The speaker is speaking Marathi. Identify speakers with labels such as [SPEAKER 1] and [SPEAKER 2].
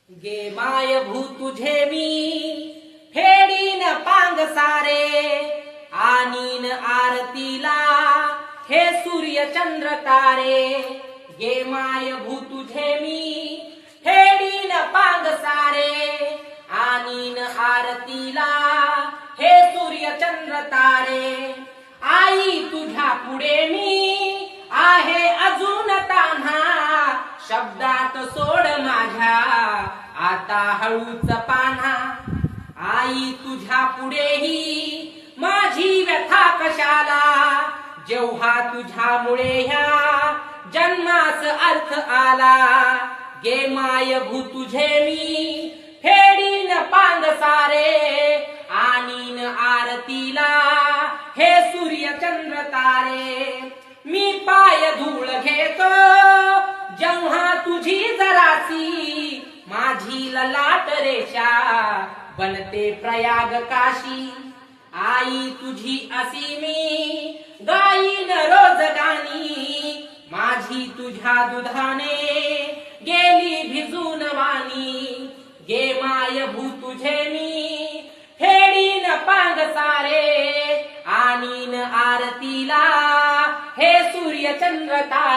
[SPEAKER 1] गे माय भू तुझे मी फेडीन पांग सारे आणीन आरतीला हे सूर्य चंद्र तारे। गे माय भू तुझे मी फेडीन पांग सारे आणीन आरतीला हे सूर्य चंद्र तारे। आई तुझ्या पुढे मी आहे अजून तान्हा शब्दात सोड माझ्या आता हळूच पान्हा। आई तुझ्या पुढेही माझी व्यथा कशाला जेव्हा तुझ्यामुळे ह्या जन्मास अर्थ आला। गे माय भू तुझे मी फेडीन पांग सारे आणीन आरतीला हे सूर्य चंद्र तारे। मी पाय धूळ घेतो जेव्हा तुझी जरासी माझी ललाट रेषा बनते प्रयाग काशी। आई तुझी असी मी गाईन रोज गाणी माझी तुझ्या दुधाने गेली भिजून वाणी। गे माय भू तुझे मी फेडीन पांग सारे आणीन आरतीला हे सूर्य चंद्र तारे।